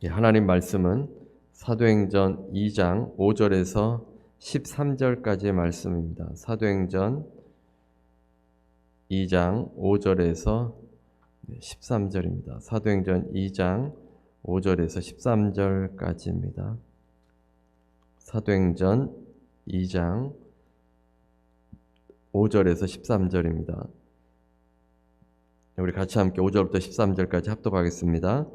하나님 말씀은 사도행전 2장 5절에서 13절까지의 말씀입니다. 사도행전 2장 5절에서 13절입니다. 사도행전 2장 5절에서 13절까지입니다. 사도행전 2장 5절에서 13절입니다. 우리 같이 함께 5절부터 13절까지 합독하겠습니다.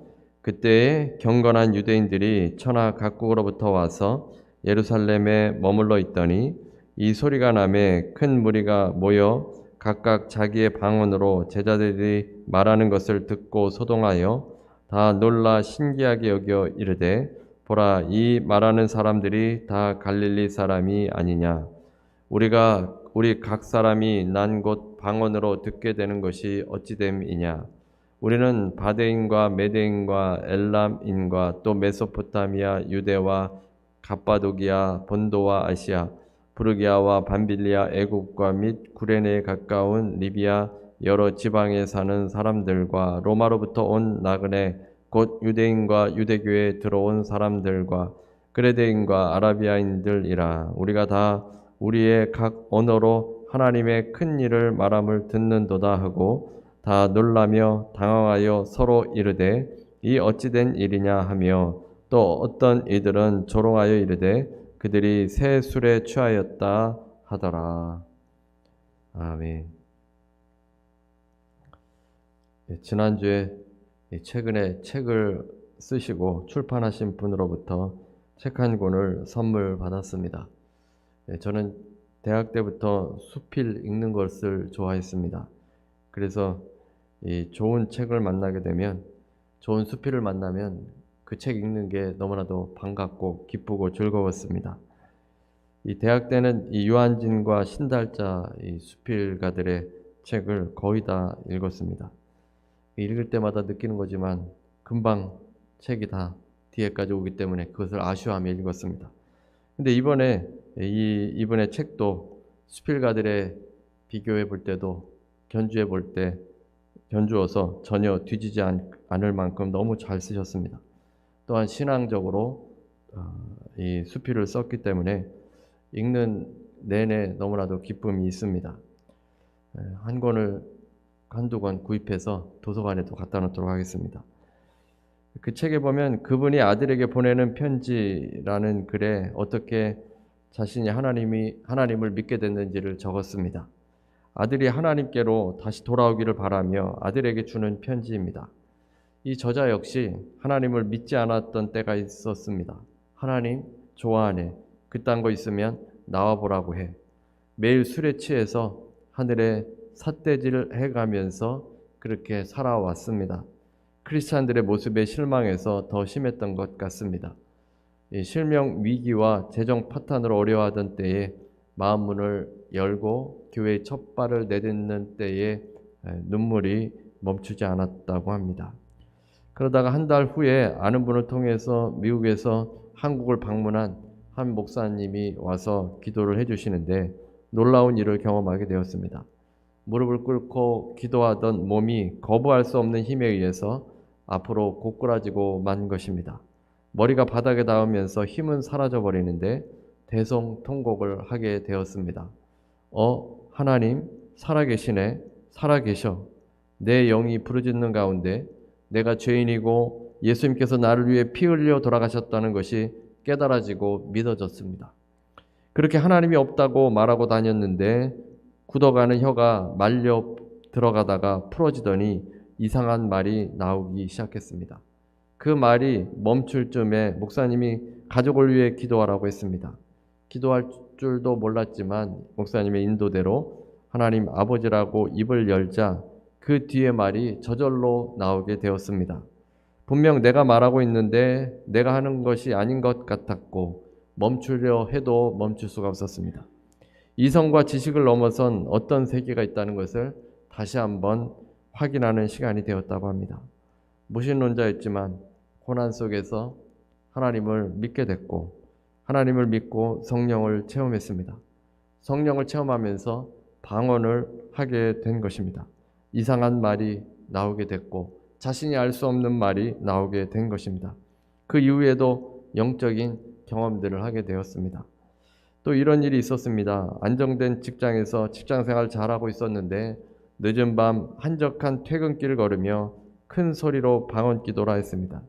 그때에 경건한 유대인들이 천하 각국으로부터 와서 예루살렘에 머물러 있더니 이 소리가 나매 큰 무리가 모여 각각 자기의 방언으로 제자들이 말하는 것을 듣고 소동하여 다 놀라 신기하게 여겨 이르되 보라, 이 말하는 사람들이 다 갈릴리 사람이 아니냐. 우리 각 사람이 난 곳 방언으로 듣게 되는 것이 어찌됨이냐. 우리는 바데인과 메데인과 엘람인과 또 메소포타미아, 유대와 갑바도기아, 본도와 아시아, 부르기아와 밤빌리아, 애국과 및 구레네에 가까운 리비아 여러 지방에 사는 사람들과 로마로부터 온 나그네 곧 유대인과 유대교에 들어온 사람들과 그레데인과 아라비아인들이라. 우리가 다 우리의 각 언어로 하나님의 큰 일을 말함을 듣는도다 하고 다 놀라며 당황하여 서로 이르되 이 어찌된 일이냐 하며 또 어떤 이들은 조롱하여 이르되 그들이 새 술에 취하였다 하더라. 아멘. 지난주에 최근에 책을 쓰시고 출판하신 분으로부터 책 한 권을 선물 받았습니다. 저는 대학 때부터 수필 읽는 것을 좋아했습니다. 그래서 이 좋은 책을 만나게 되면, 좋은 수필을 만나면 그 책 읽는 게 너무나도 반갑고 기쁘고 즐거웠습니다. 이 대학 때는 이 유한진과 신달자 이 수필가들의 책을 거의 다 읽었습니다. 읽을 때마다 느끼는 거지만 금방 책이 다 뒤에까지 오기 때문에 그것을 아쉬워하며 읽었습니다. 근데 이번에 책도 수필가들의 비교해 볼 때도 견주해 볼 때 견주어서 전혀 뒤지지 않을 만큼 너무 잘 쓰셨습니다. 또한 신앙적으로 이 수필을 썼기 때문에 읽는 내내 너무나도 기쁨이 있습니다. 한 권을 한두 권 구입해서 도서관에도 갖다 놓도록 하겠습니다. 그 책에 보면 그분이 아들에게 보내는 편지라는 글에 어떻게 자신이 하나님을 믿게 됐는지를 적었습니다. 아들이 하나님께로 다시 돌아오기를 바라며 아들에게 주는 편지입니다. 이 저자 역시 하나님을 믿지 않았던 때가 있었습니다. 하나님 좋아하네. 그딴 거 있으면 나와보라고 해. 매일 술에 취해서 하늘에 삿대질을 해가면서 그렇게 살아왔습니다. 크리스찬들의 모습에 실망해서 더 심했던 것 같습니다. 실명 위기와 재정 파탄으로 어려워하던 때에 마음문을 열고 교회의 첫 발을 내딛는 때에 눈물이 멈추지 않았다고 합니다. 그러다가 한 달 후에 아는 분을 통해서 미국에서 한국을 방문한 한 목사님이 와서 기도를 해주시는데 놀라운 일을 경험하게 되었습니다. 무릎을 꿇고 기도하던 몸이 거부할 수 없는 힘에 의해서 앞으로 고꾸라지고 만 것입니다. 머리가 바닥에 닿으면서 힘은 사라져 버리는데 대성통곡을 하게 되었습니다. 하나님 살아계시네. 살아계셔. 내 영이 부르짖는 가운데 내가 죄인이고 예수님께서 나를 위해 피 흘려 돌아가셨다는 것이 깨달아지고 믿어졌습니다. 그렇게 하나님이 없다고 말하고 다녔는데 굳어가는 혀가 말려 들어가다가 풀어지더니 이상한 말이 나오기 시작했습니다. 그 말이 멈출 쯤에 목사님이 가족을 위해 기도하라고 했습니다. 기도할 줄도 몰랐지만 목사님의 인도대로 하나님 아버지라고 입을 열자 그 뒤에 말이 저절로 나오게 되었습니다. 분명 내가 말하고 있는데 내가 하는 것이 아닌 것 같았고 멈추려 해도 멈출 수가 없었습니다. 이성과 지식을 넘어선 어떤 세계가 있다는 것을 다시 한번 확인하는 시간이 되었다고 합니다. 무신론자였지만 고난 속에서 하나님을 믿게 됐고 하나님을 믿고 성령을 체험했습니다. 성령을 체험하면서 방언을 하게 된 것입니다. 이상한 말이 나오게 됐고 자신이 알 수 없는 말이 나오게 된 것입니다. 그 이후에도 영적인 경험들을 하게 되었습니다. 또 이런 일이 있었습니다. 안정된 직장에서 직장생활 잘하고 있었는데 늦은 밤 한적한 퇴근길을 걸으며 큰 소리로 방언 기도를 하였습니다.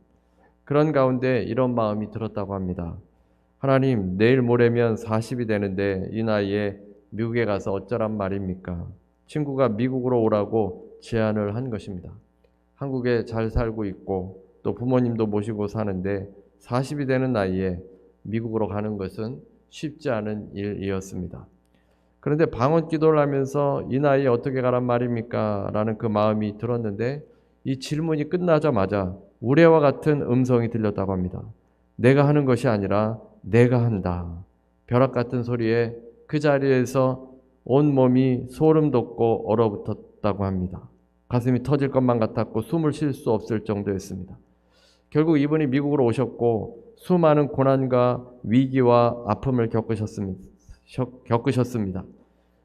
그런 가운데 이런 마음이 들었다고 합니다. 하나님, 내일 모레면 40이 되는데 이 나이에 미국에 가서 어쩌란 말입니까? 친구가 미국으로 오라고 제안을 한 것입니다. 한국에 잘 살고 있고 또 부모님도 모시고 사는데 40이 되는 나이에 미국으로 가는 것은 쉽지 않은 일이었습니다. 그런데 방언 기도를 하면서 이 나이에 어떻게 가란 말입니까? 라는 그 마음이 들었는데 이 질문이 끝나자마자 우레와 같은 음성이 들렸다고 합니다. 내가 하는 것이 아니라 내가 한다. 벼락 같은 소리에 그 자리에서 온몸이 소름 돋고 얼어붙었다고 합니다. 가슴이 터질 것만 같았고 숨을 쉴 수 없을 정도였습니다. 결국 이분이 미국으로 오셨고 수많은 고난과 위기와 아픔을 겪으셨습니다.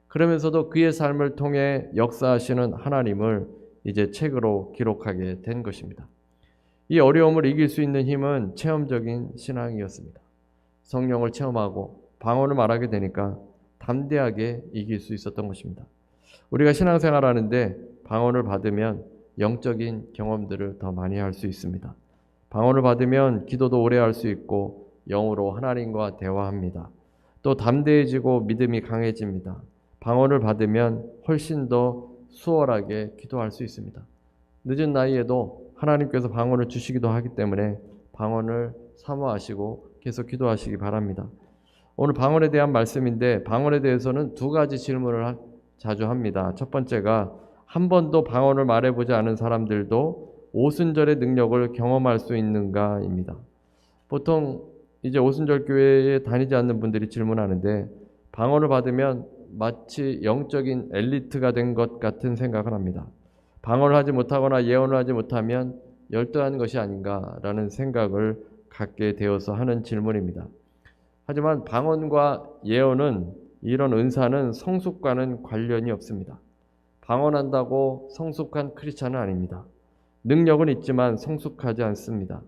그러면서도 그의 삶을 통해 역사하시는 하나님을 이제 책으로 기록하게 된 것입니다. 이 어려움을 이길 수 있는 힘은 체험적인 신앙이었습니다. 성령을 체험하고 방언을 말하게 되니까 담대하게 이길 수 있었던 것입니다. 우리가 신앙생활하는데 방언을 받으면 영적인 경험들을 더 많이 할 수 있습니다. 방언을 받으면 기도도 오래 할 수 있고 영으로 하나님과 대화합니다. 또 담대해지고 믿음이 강해집니다. 방언을 받으면 훨씬 더 수월하게 기도할 수 있습니다. 늦은 나이에도 하나님께서 방언을 주시기도 하기 때문에 방언을 사모하시고 계속 기도하시기 바랍니다. 오늘 방언에 대한 말씀인데 방언에 대해서는 두 가지 질문을 자주 합니다. 첫 번째가 한 번도 방언을 말해보지 않은 사람들도 오순절의 능력을 경험할 수 있는가입니다. 보통 이제 오순절 교회에 다니지 않는 분들이 질문하는데 방언을 받으면 마치 영적인 엘리트가 된 것 같은 생각을 합니다. 방언을 하지 못하거나 예언을 하지 못하면 열등한 것이 아닌가라는 생각을 갖게 되어서 하는 질문입니다. 하지만 방언과 예언은 이런 은사는 성숙과는 관련이 없습니다. 방언한다고 성숙한 크리스찬은 아닙니다. 능력은 있지만 성숙하지 않습니다.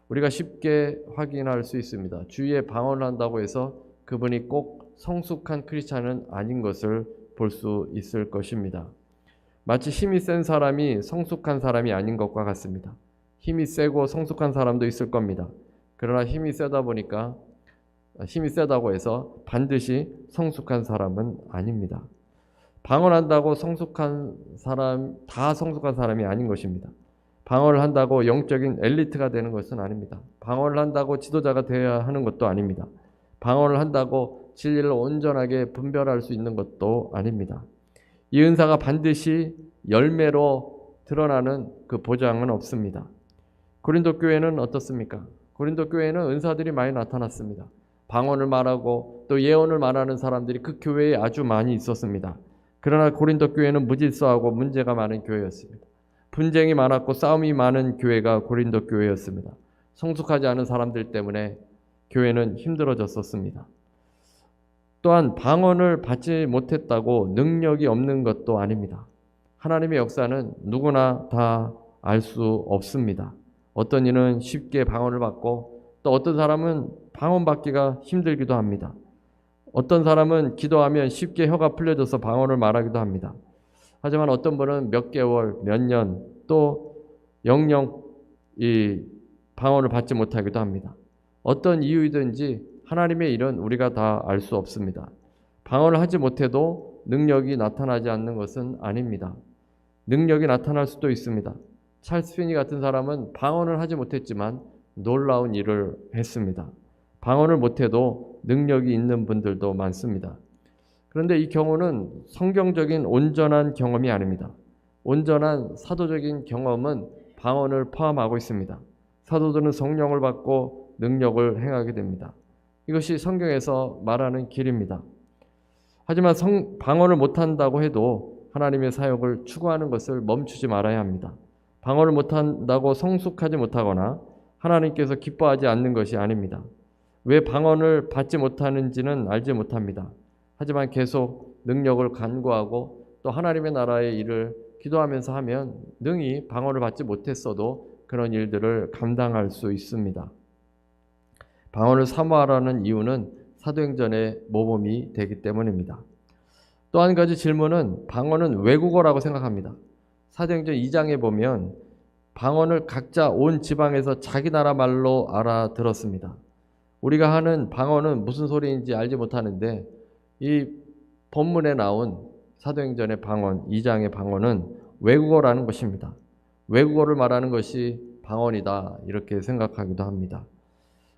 우리가 쉽게 확인할 수 있습니다. 주위에 방언을 한다고 해서 그분이 꼭 성숙한 크리스찬은 아닌 것을 볼 수 있을 것입니다. 마치 힘이 센 사람이 성숙한 사람이 아닌 것과 같습니다. 힘이 세고 성숙한 사람도 있을 겁니다. 그러나 힘이 세다고 해서 반드시 성숙한 사람은 아닙니다. 방언한다고 다 성숙한 사람이 아닌 것입니다. 방언을 한다고 영적인 엘리트가 되는 것은 아닙니다. 방언을 한다고 지도자가 되어야 하는 것도 아닙니다. 방언을 한다고 진리를 온전하게 분별할 수 있는 것도 아닙니다. 이 은사가 반드시 열매로 드러나는 그 보장은 없습니다. 고린도 교회는 어떻습니까? 고린도 교회는 은사들이 많이 나타났습니다. 방언을 말하고 또 예언을 말하는 사람들이 그 교회에 아주 많이 있었습니다. 그러나 고린도 교회는 무질서하고 문제가 많은 교회였습니다. 분쟁이 많았고 싸움이 많은 교회가 고린도 교회였습니다. 성숙하지 않은 사람들 때문에 교회는 힘들어졌었습니다. 또한 방언을 받지 못했다고 능력이 없는 것도 아닙니다. 하나님의 역사는 누구나 다 알 수 없습니다. 어떤 이는 쉽게 방언을 받고 또 어떤 사람은 방언 받기가 힘들기도 합니다. 어떤 사람은 기도하면 쉽게 혀가 풀려져서 방언을 말하기도 합니다. 하지만 어떤 분은 몇 개월, 몇 년, 또 영영 이 방언을 받지 못하기도 합니다. 어떤 이유이든지 하나님의 일은 우리가 다 알 수 없습니다. 방언을 하지 못해도 능력이 나타나지 않는 것은 아닙니다. 능력이 나타날 수도 있습니다. 찰스 피니 같은 사람은 방언을 하지 못했지만 놀라운 일을 했습니다. 방언을 못해도 능력이 있는 분들도 많습니다. 그런데 이 경우는 성경적인 온전한 경험이 아닙니다. 온전한 사도적인 경험은 방언을 포함하고 있습니다. 사도들은 성령을 받고 능력을 행하게 됩니다. 이것이 성경에서 말하는 길입니다. 하지만 방언을 못한다고 해도 하나님의 사역을 추구하는 것을 멈추지 말아야 합니다. 방언을 못한다고 성숙하지 못하거나 하나님께서 기뻐하지 않는 것이 아닙니다. 왜 방언을 받지 못하는지는 알지 못합니다. 하지만 계속 능력을 간구하고 또 하나님의 나라의 일을 기도하면서 하면 능히 방언을 받지 못했어도 그런 일들을 감당할 수 있습니다. 방언을 사모하라는 이유는 사도행전의 모범이 되기 때문입니다. 또 한 가지 질문은 방언은 외국어라고 생각합니다. 사도행전 2장에 보면 방언을 각자 온 지방에서 자기 나라 말로 알아들었습니다. 우리가 하는 방언은 무슨 소리인지 알지 못하는데 이 본문에 나온 사도행전의 방언, 2장의 방언은 외국어라는 것입니다. 외국어를 말하는 것이 방언이다 이렇게 생각하기도 합니다.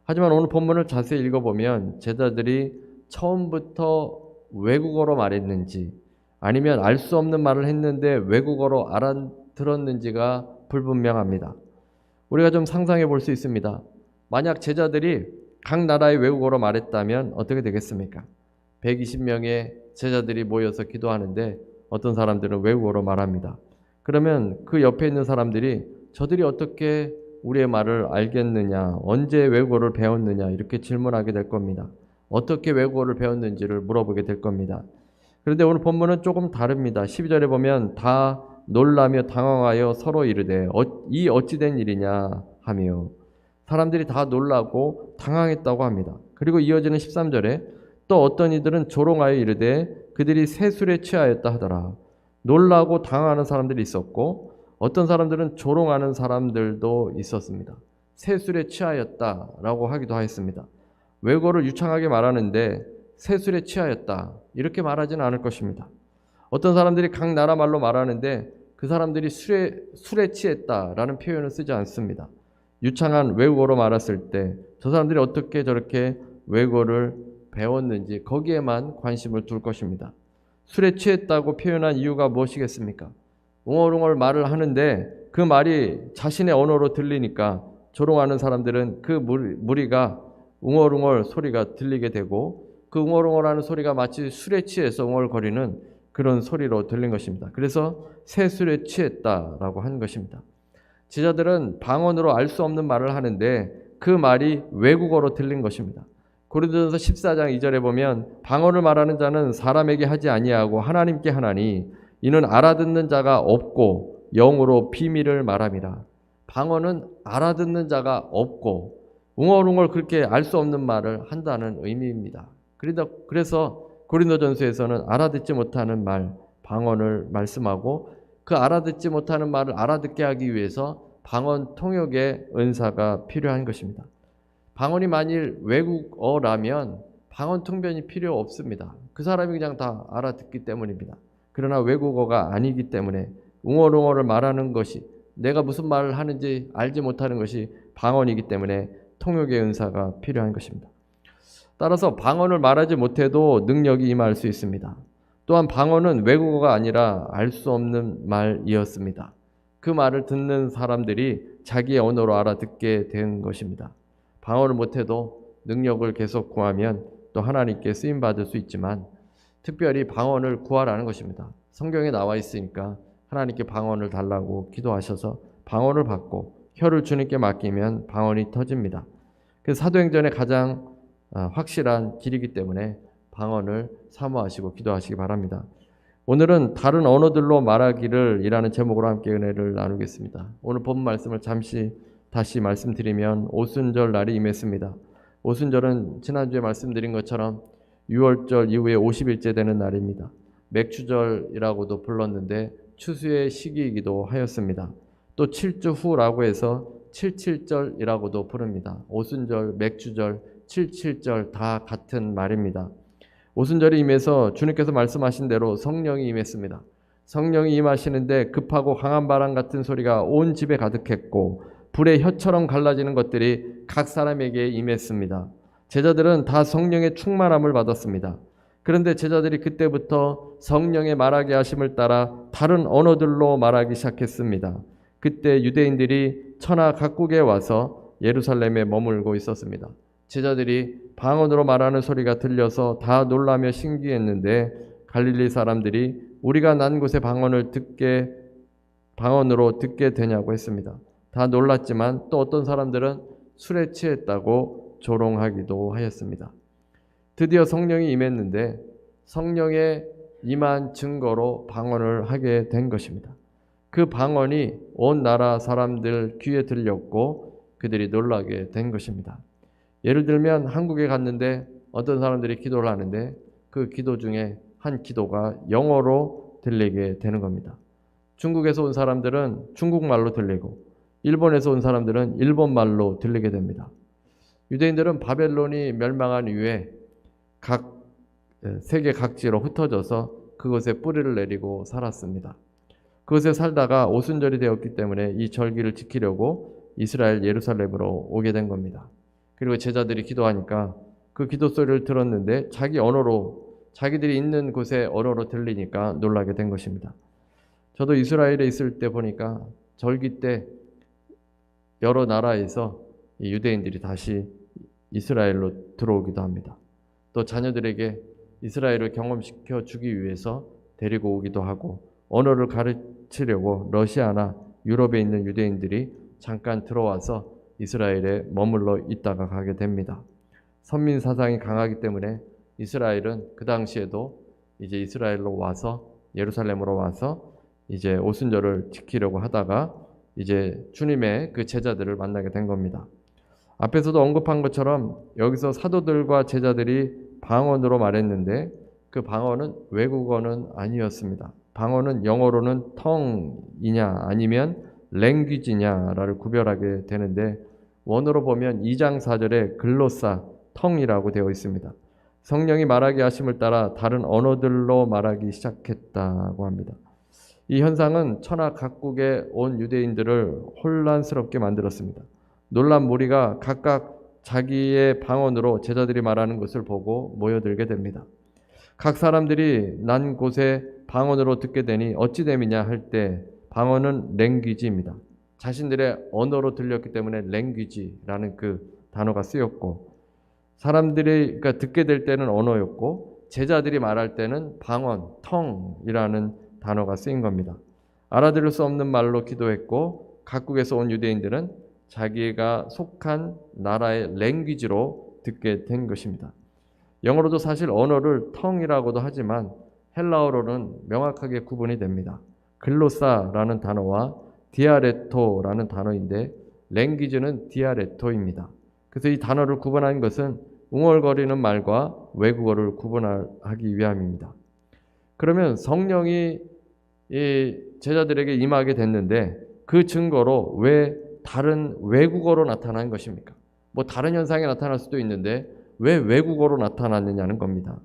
하지만 오늘 본문을 자세히 읽어보면 제자들이 처음부터 외국어로 말했는지 아니면 알 수 없는 말을 했는데 외국어로 알아들었는지가 불분명합니다. 우리가 좀 상상해 볼 수 있습니다. 만약 제자들이 각 나라의 외국어로 말했다면 어떻게 되겠습니까? 120명의 제자들이 모여서 기도하는데 어떤 사람들은 외국어로 말합니다. 그러면 그 옆에 있는 사람들이 저들이 어떻게 우리의 말을 알겠느냐, 언제 외국어를 배웠느냐 이렇게 질문하게 될 겁니다. 어떻게 외국어를 배웠는지를 물어보게 될 겁니다. 그런데 오늘 본문은 조금 다릅니다. 12절에 보면 다 놀라며 당황하여 서로 이르되 이 어찌된 일이냐 하며 사람들이 다 놀라고 당황했다고 합니다. 그리고 이어지는 13절에 또 어떤 이들은 조롱하여 이르되 그들이 새술에 취하였다 하더라. 놀라고 당황하는 사람들이 있었고 어떤 사람들은 조롱하는 사람들도 있었습니다. 새술에 취하였다라고 하기도 하였습니다. 외국어를 유창하게 말하는데 새술에 취하였다 이렇게 말하지는 않을 것입니다. 어떤 사람들이 각 나라 말로 말하는데 그 사람들이 술에 취했다라는 표현을 쓰지 않습니다. 유창한 외국어로 말했을 때 저 사람들이 어떻게 저렇게 외국어를 배웠는지 거기에만 관심을 둘 것입니다. 술에 취했다고 표현한 이유가 무엇이겠습니까? 웅얼웅얼 말을 하는데 그 말이 자신의 언어로 들리니까 조롱하는 사람들은 그 무리가 웅얼웅얼 소리가 들리게 되고 그 웅얼웅얼하는 소리가 마치 술에 취해서 웅얼거리는 그런 소리로 들린 것입니다. 그래서 새술에 취했다라고 한 것입니다. 제자들은 방언으로 알 수 없는 말을 하는데 그 말이 외국어로 들린 것입니다. 고린도전서 14장 2절에 보면 방언을 말하는 자는 사람에게 하지 아니하고 하나님께 하나니 이는 알아듣는 자가 없고 영으로 비밀을 말함이라. 방언은 알아듣는 자가 없고 웅얼웅얼 그렇게 알 수 없는 말을 한다는 의미입니다. 그래서 고린도전서에서는 알아듣지 못하는 말, 방언을 말씀하고 그 알아듣지 못하는 말을 알아듣게 하기 위해서 방언 통역의 은사가 필요한 것입니다. 방언이 만일 외국어라면 방언 통변이 필요 없습니다. 그 사람이 그냥 다 알아듣기 때문입니다. 그러나 외국어가 아니기 때문에 웅얼웅얼을 말하는 것이 내가 무슨 말을 하는지 알지 못하는 것이 방언이기 때문에 통역의 은사가 필요한 것입니다. 따라서 방언을 말하지 못해도 능력이 임할 수 있습니다. 또한 방언은 외국어가 아니라 알 수 없는 말이었습니다. 그 말을 듣는 사람들이 자기의 언어로 알아듣게 된 것입니다. 방언을 못해도 능력을 계속 구하면 또 하나님께 쓰임받을 수 있지만 특별히 방언을 구하라는 것입니다. 성경에 나와 있으니까 하나님께 방언을 달라고 기도하셔서 방언을 받고 혀를 주님께 맡기면 방언이 터집니다. 그래서 사도행전의 가장 확실한 길이기 때문에 방언을 사모하시고 기도하시기 바랍니다. 오늘은 다른 언어들로 말하기를 이라는 제목으로 함께 은혜를 나누겠습니다. 오늘 본 말씀을 다시 말씀드리면 오순절 날이 임했습니다. 오순절은 지난주에 말씀드린 것처럼 6월절 이후에 50일째 되는 날입니다. 맥추절이라고도 불렀는데 추수의 시기이기도 하였습니다. 또 7주 후라고 해서 77절이라고도 부릅니다. 오순절, 맥추절, 77절 다 같은 말입니다. 오순절이 임해서 주님께서 말씀하신 대로 성령이 임했습니다. 성령이 임하시는데 급하고 강한 바람 같은 소리가 온 집에 가득했고 불의 혀처럼 갈라지는 것들이 각 사람에게 임했습니다. 제자들은 다 성령의 충만함을 받았습니다. 그런데 제자들이 그때부터 성령의 말하게 하심을 따라 다른 언어들로 말하기 시작했습니다. 그때 유대인들이 천하 각국에 와서 예루살렘에 머물고 있었습니다. 제자들이 방언으로 말하는 소리가 들려서 다 놀라며 신기했는데 갈릴리 사람들이 우리가 난 곳의 방언으로 듣게 되냐고 했습니다. 다 놀랐지만 또 어떤 사람들은 술에 취했다고 조롱하기도 하였습니다. 드디어 성령이 임했는데 성령의 임한 증거로 방언을 하게 된 것입니다. 그 방언이 온 나라 사람들 귀에 들렸고 그들이 놀라게 된 것입니다. 예를 들면 한국에 갔는데 어떤 사람들이 기도를 하는데 그 기도 중에 한 기도가 영어로 들리게 되는 겁니다. 중국에서 온 사람들은 중국말로 들리고 일본에서 온 사람들은 일본말로 들리게 됩니다. 유대인들은 바벨론이 멸망한 이후에 각 세계 각지로 흩어져서 그곳에 뿌리를 내리고 살았습니다. 그곳에 살다가 오순절이 되었기 때문에 이 절기를 지키려고 이스라엘 예루살렘으로 오게 된 겁니다. 그리고 제자들이 기도하니까 그 기도 소리를 들었는데 자기 언어로, 자기들이 있는 곳의 언어로 들리니까 놀라게 된 것입니다. 저도 이스라엘에 있을 때 보니까 절기 때 여러 나라에서 유대인들이 다시 이스라엘로 들어오기도 합니다. 또 자녀들에게 이스라엘을 경험시켜 주기 위해서 데리고 오기도 하고, 언어를 가르치려고 러시아나 유럽에 있는 유대인들이 잠깐 들어와서 이스라엘에 머물러 있다가 가게 됩니다. 선민 사상이 강하기 때문에 이스라엘은 그 당시에도 이제 이스라엘로 와서, 예루살렘으로 와서 이제 오순절을 지키려고 하다가 이제 주님의 그 제자들을 만나게 된 겁니다. 앞에서도 언급한 것처럼 여기서 사도들과 제자들이 방언으로 말했는데 그 방언은 외국어는 아니었습니다. 방언은 영어로는 텅이냐 아니면 랭귀지냐를 구별하게 되는데, 원어로 보면 2장 4절에 글로사, 텅이라고 되어 있습니다. 성령이 말하게 하심을 따라 다른 언어들로 말하기 시작했다고 합니다. 이 현상은 천하 각국에 온 유대인들을 혼란스럽게 만들었습니다. 놀란 무리가 각각 자기의 방언으로 제자들이 말하는 것을 보고 모여들게 됩니다. 각 사람들이 난 곳에 방언으로 듣게 되니 어찌 됨이냐 할 때 방언은 랭귀지입니다. 자신들의 언어로 들렸기 때문에 랭귀지라는 그 단어가 쓰였고, 사람들이 그러니까 듣게 될 때는 언어였고 제자들이 말할 때는 방언, 텅이라는 단어가 쓰인 겁니다. 알아들을 수 없는 말로 기도했고 각국에서 온 유대인들은 자기가 속한 나라의 랭귀지로 듣게 된 것입니다. 영어로도 사실 언어를 텅이라고도 하지만 헬라어로는 명확하게 구분이 됩니다. 글로사라는 단어와 디아레토라는 단어인데 랭귀지는 디아레토입니다. 그래서 이 단어를 구분한 것은 웅얼거리는 말과 외국어를 구분하기 위함입니다. 그러면 성령이 이 제자들에게 임하게 됐는데 그 증거로 왜 다른 외국어로 나타난 것입니까? 뭐 다른 현상이 나타날 수도 있는데 왜 외국어로 나타났느냐는 겁니다.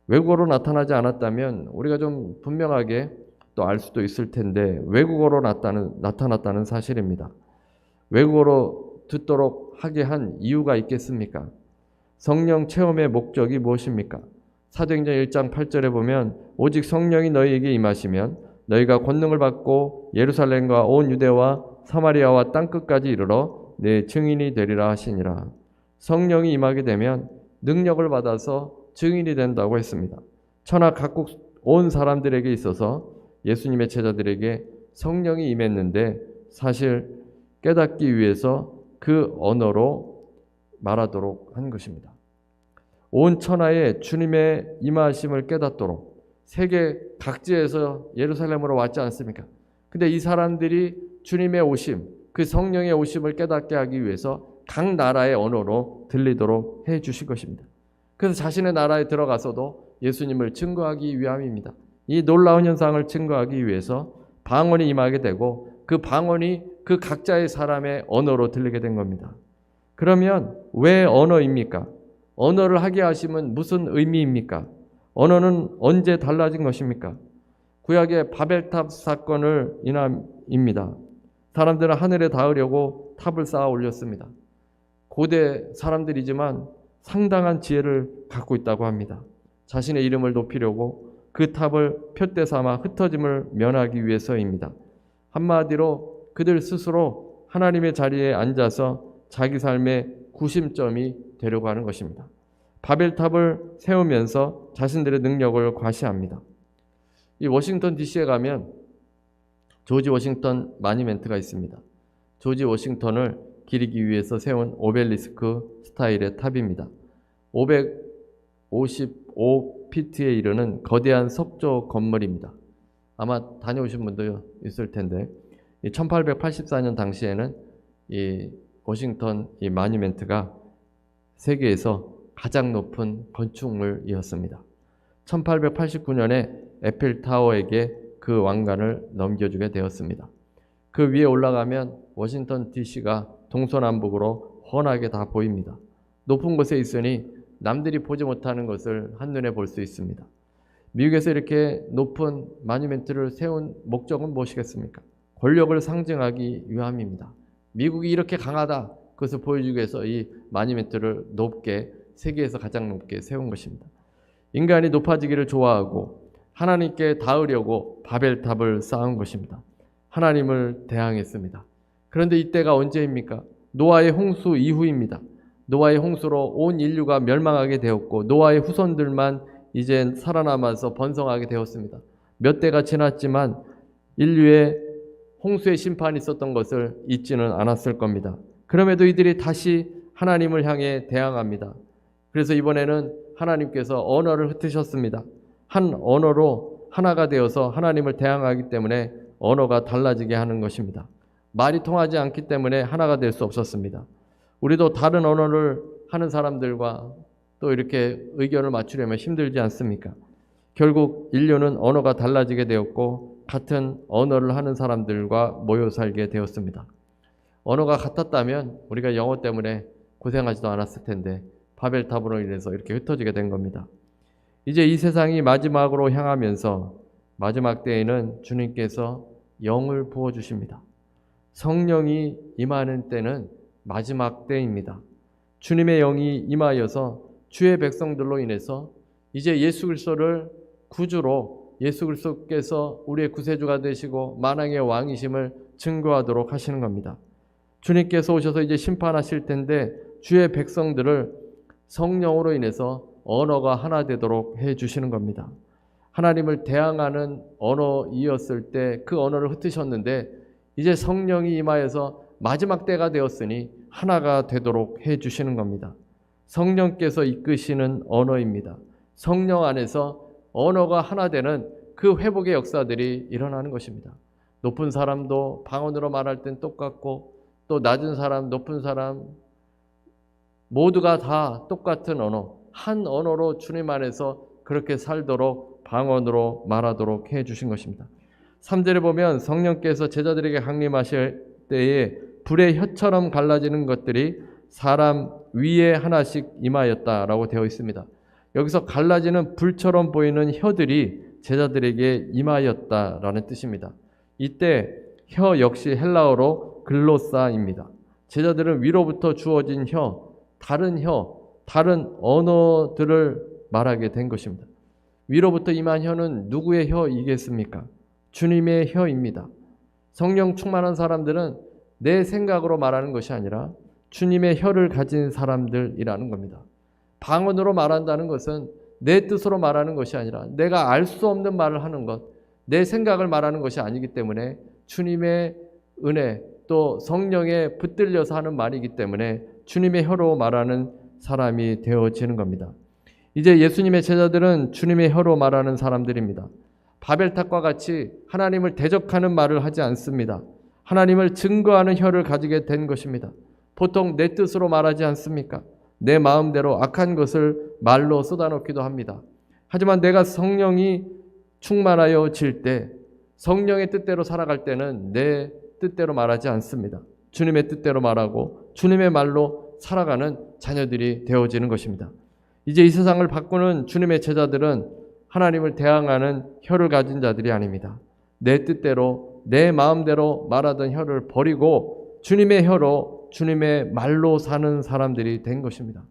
외국어로 나타나지 않았다면 우리가 좀 분명하게 또 알 수도 있을 텐데 외국어로 나타났다는 사실입니다. 외국어로 듣도록 하게 한 이유가 있겠습니까? 성령 체험의 목적이 무엇입니까? 사도행전 1장 8절에 보면 오직 성령이 너희에게 임하시면 너희가 권능을 받고 예루살렘과 온 유대와 사마리아와 땅끝까지 이르러 내 증인이 되리라 하시니라. 성령이 임하게 되면 능력을 받아서 증인이 된다고 했습니다. 천하 각국 온 사람들에게 있어서 예수님의 제자들에게 성령이 임했는데 사실 깨닫기 위해서 그 언어로 말하도록 한 것입니다. 온 천하에 주님의 임하심을 깨닫도록 세계 각지에서 예루살렘으로 왔지 않습니까? 근데 이 사람들이 주님의 오심, 그 성령의 오심을 깨닫게 하기 위해서 각 나라의 언어로 들리도록 해 주신 것입니다. 그래서 자신의 나라에 들어가서도 예수님을 증거하기 위함입니다. 이 놀라운 현상을 증거하기 위해서 방언이 임하게 되고 그 방언이 그 각자의 사람의 언어로 들리게 된 겁니다. 그러면 왜 언어입니까? 언어를 하게 하심은 무슨 의미입니까? 언어는 언제 달라진 것입니까? 구약의 바벨탑 사건을 인함입니다. 사람들은 하늘에 닿으려고 탑을 쌓아 올렸습니다. 고대 사람들이지만 상당한 지혜를 갖고 있다고 합니다. 자신의 이름을 높이려고 그 탑을 표대 삼아 흩어짐을 면하기 위해서입니다. 한마디로 그들 스스로 하나님의 자리에 앉아서 자기 삶의 구심점이 되려고 하는 것입니다. 바벨탑을 세우면서 자신들의 능력을 과시합니다. 이 워싱턴 DC에 가면 조지 워싱턴 마니멘트가 있습니다. 조지 워싱턴을 기리기 위해서 세운 오벨리스크 스타일의 탑입니다. 555피트에 이르는 거대한 석조 건물입니다. 아마 다녀오신 분도 있을 텐데 1884년 당시에는 이 워싱턴 이 마니멘트가 세계에서 가장 높은 건축물이었습니다. 1889년에 에펠타워에게 그 왕관을 넘겨주게 되었습니다. 그 위에 올라가면 워싱턴 DC가 동서남북으로 훤하게 다 보입니다. 높은 곳에 있으니 남들이 보지 못하는 것을 한눈에 볼 수 있습니다. 미국에서 이렇게 높은 마뉴멘트를 세운 목적은 무엇이겠습니까? 권력을 상징하기 위함입니다. 미국이 이렇게 강하다, 그것을 보여주기 위해서 이 마뉴멘트를 높게, 세계에서 가장 높게 세운 것입니다. 인간이 높아지기를 좋아하고 하나님께 닿으려고 바벨탑을 쌓은 것입니다. 하나님을 대항했습니다. 그런데 이때가 언제입니까? 노아의 홍수 이후입니다. 노아의 홍수로 온 인류가 멸망하게 되었고 노아의 후손들만 이제 살아남아서 번성하게 되었습니다. 몇 대가 지났지만 인류의 홍수의 심판이 있었던 것을 잊지는 않았을 겁니다. 그럼에도 이들이 다시 하나님을 향해 대항합니다. 그래서 이번에는 하나님께서 언어를 흩으셨습니다. 한 언어로 하나가 되어서 하나님을 대항하기 때문에 언어가 달라지게 하는 것입니다. 말이 통하지 않기 때문에 하나가 될 수 없었습니다. 우리도 다른 언어를 하는 사람들과 또 이렇게 의견을 맞추려면 힘들지 않습니까? 결국 인류는 언어가 달라지게 되었고 같은 언어를 하는 사람들과 모여 살게 되었습니다. 언어가 같았다면 우리가 영어 때문에 고생하지도 않았을 텐데 바벨탑으로 인해서 이렇게 흩어지게 된 겁니다. 이제 이 세상이 마지막으로 향하면서 마지막 때에는 주님께서 영을 부어주십니다. 성령이 임하는 때는 마지막 때입니다. 주님의 영이 임하여서 주의 백성들로 인해서 이제 예수 그리스도를 구주로, 예수 그리스도께서 우리의 구세주가 되시고 만왕의 왕이심을 증거하도록 하시는 겁니다. 주님께서 오셔서 이제 심판하실 텐데 주의 백성들을 성령으로 인해서 언어가 하나 되도록 해 주시는 겁니다. 하나님을 대항하는 언어이었을 때 그 언어를 흩으셨는데 이제 성령이 임하여서 마지막 때가 되었으니 하나가 되도록 해 주시는 겁니다. 성령께서 이끄시는 언어입니다. 성령 안에서 언어가 하나 되는 그 회복의 역사들이 일어나는 것입니다. 높은 사람도 방언으로 말할 땐 똑같고 또 낮은 사람, 높은 사람 모두가 다 똑같은 언어, 한 언어로 주님 안에서 그렇게 살도록 방언으로 말하도록 해 주신 것입니다. 3절에 보면 성령께서 제자들에게 강림하실 때에 불의 혀처럼 갈라지는 것들이 사람 위에 하나씩 임하였다라고 되어 있습니다. 여기서 갈라지는 불처럼 보이는 혀들이 제자들에게 임하였다라는 뜻입니다. 이때 혀 역시 헬라어로 글로사입니다. 제자들은 위로부터 주어진 다른 언어들을 말하게 된 것입니다. 위로부터 임한 혀는 누구의 혀이겠습니까? 주님의 혀입니다. 성령 충만한 사람들은 내 생각으로 말하는 것이 아니라 주님의 혀를 가진 사람들이라는 겁니다. 방언으로 말한다는 것은 내 뜻으로 말하는 것이 아니라 내가 알 수 없는 말을 하는 것, 내 생각을 말하는 것이 아니기 때문에 주님의 은혜 또 성령에 붙들려서 하는 말이기 때문에 주님의 혀로 말하는 사람이 되어지는 겁니다. 이제 예수님의 제자들은 주님의 혀로 말하는 사람들입니다. 바벨탑과 같이 하나님을 대적하는 말을 하지 않습니다. 하나님을 증거하는 혀를 가지게 된 것입니다. 보통 내 뜻으로 말하지 않습니까? 내 마음대로 악한 것을 말로 쏟아놓기도 합니다. 하지만 내가 성령이 충만하여질 때, 성령의 뜻대로 살아갈 때는 내 뜻대로 말하지 않습니다. 주님의 뜻대로 말하고 주님의 말로 살아가는 자녀들이 되어지는 것입니다. 이제 이 세상을 바꾸는 주님의 제자들은 하나님을 대항하는 혀를 가진 자들이 아닙니다. 내 뜻대로 내 마음대로 말하던 혀를 버리고 주님의 혀로 주님의 말로 사는 사람들이 된 것입니다.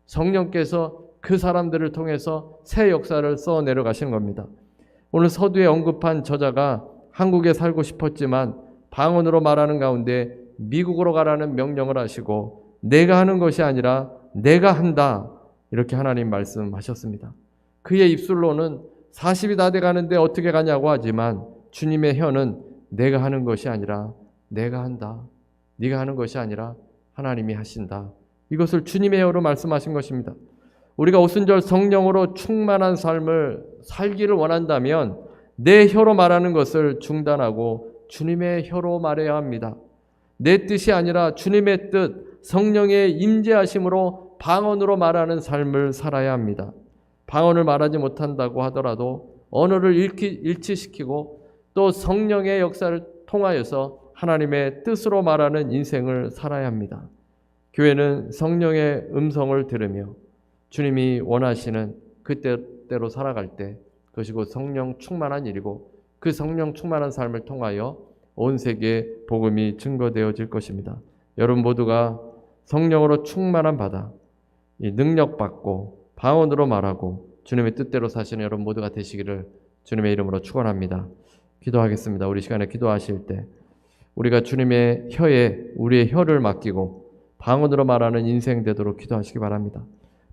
성령께서 그 사람들을 통해서 새 역사를 써 내려가시는 겁니다. 오늘 서두에 언급한 저자가 한국에 살고 싶었지만 방언으로 말하는 가운데 미국으로 가라는 명령을 하시고 내가 하는 것이 아니라 내가 한다 이렇게 하나님 말씀하셨습니다. 그의 입술로는 40이 다 돼가는데 어떻게 가냐고 하지만 주님의 혀는 내가 하는 것이 아니라 내가 한다. 네가 하는 것이 아니라 하나님이 하신다. 이것을 주님의 혀로 말씀하신 것입니다. 우리가 오순절 성령으로 충만한 삶을 살기를 원한다면 내 혀로 말하는 것을 중단하고 주님의 혀로 말해야 합니다. 내 뜻이 아니라 주님의 뜻, 성령의 임재하심으로 방언으로 말하는 삶을 살아야 합니다. 방언을 말하지 못한다고 하더라도 언어를 일치시키고 또 성령의 역사를 통하여서 하나님의 뜻으로 말하는 인생을 살아야 합니다. 교회는 성령의 음성을 들으며 주님이 원하시는 그때대로 살아갈 때 그것이 곧 성령 충만한 일이고 그 성령 충만한 삶을 통하여 온 세계에 복음이 증거되어질 것입니다. 여러분 모두가 성령으로 충만한 바다, 이 능력받고 방언으로 말하고 주님의 뜻대로 사시는 여러분 모두가 되시기를 주님의 이름으로 축원합니다. 기도하겠습니다. 우리 시간에 기도하실 때 우리가 주님의 혀에 우리의 혀를 맡기고 방언으로 말하는 인생 되도록 기도하시기 바랍니다.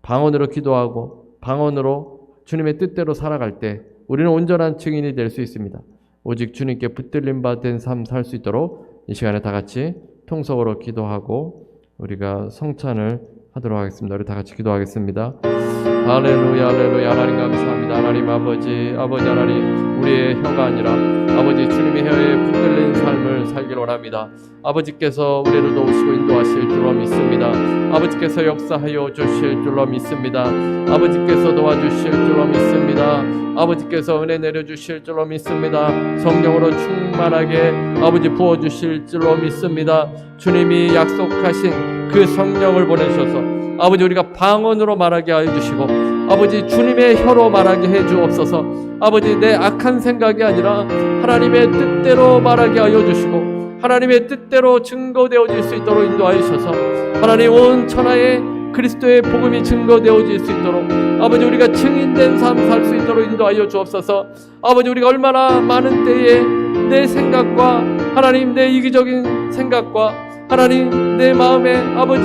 방언으로 기도하고 방언으로 주님의 뜻대로 살아갈 때 우리는 온전한 증인이 될 수 있습니다. 오직 주님께 붙들림 받은 삶 살 수 있도록 이 시간에 다 같이 통성으로 기도하고 우리가 성찬을 하도록 하겠습니다. 우리 다 같이 기도하겠습니다. 할렐루야 할렐루야. 하나님 감사합니다. 하나님 아버지 하나님 우리의 혀가 아니라 아버지 주님의 혀에 붙들린 삶을 살기를 원합니다. 아버지께서 우리를 도우시고 인도하실 줄로 믿습니다. 아버지께서 역사하여 주실 줄로 믿습니다. 아버지께서 도와주실 줄로 믿습니다. 아버지께서 은혜 내려주실 줄로 믿습니다. 성령으로 충만하게 아버지 부어주실 줄로 믿습니다. 주님이 약속하신 그 성령을 보내셔서 아버지 우리가 방언으로 말하게 하여 주시고 아버지 주님의 혀로 말하게 해 주옵소서. 아버지 내 악한 생각이 아니라 하나님의 뜻대로 말하게 하여 주시고 하나님의 뜻대로 증거되어질 수 있도록 인도하셔서 하나님 온 천하에 그리스도의 복음이 증거되어질 수 있도록 아버지 우리가 증인된 삶 살 수 있도록 인도하여 주옵소서. 아버지 우리가 얼마나 많은 때에 내 생각과 하나님 내 이기적인 생각과 하나님 내 마음에 아버지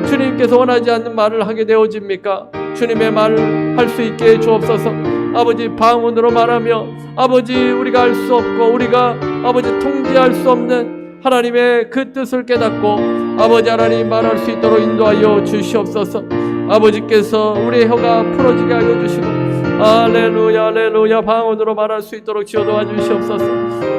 주님께서 원하지 않는 말을 하게 되어집니까? 주님의 말을 할 수 있게 해 주옵소서. 아버지 방언으로 말하며 아버지 우리가 알 수 없고 우리가 아버지 통제할 수 없는 하나님의 그 뜻을 깨닫고 아버지 하나님 말할 수 있도록 인도하여 주시옵소서. 아버지께서 우리의 혀가 풀어지게 하여 주시고 할렐루야 할렐루야 방언으로 말할 수 있도록 지어 도와주시옵소서.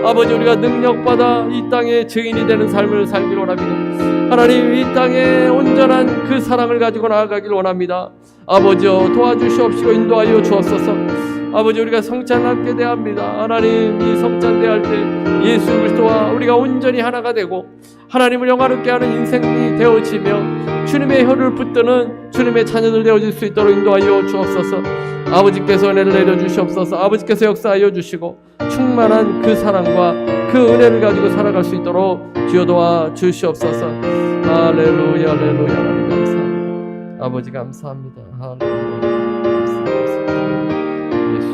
아버지 우리가 능력받아 이 땅의 증인이 되는 삶을 살기를 원합니다. 하나님 이 땅에 온전한 그 사랑을 가지고 나아가기를 원합니다. 아버지여 도와주시옵시고 인도하여 주옵소서. 아버지 우리가 성찬을 함께 대합니다. 하나님 이 성찬 대할 때 예수 그리스도와 우리가 온전히 하나가 되고 하나님을 영화롭게 하는 인생이 되어지며 주님의 혀를 붙드는 주님의 자녀들 되어질 수 있도록 인도하여 주옵소서. 아버지께서 은혜를 내려주시옵소서. 아버지께서 역사하여 주시고 충만한 그 사랑과 그 은혜를 가지고 살아갈 수 있도록 주여 도와 주시옵소서. 할렐루야 할렐루야. 하나님 감사합니다. 아버지 감사합니다. 할렐루야. 예수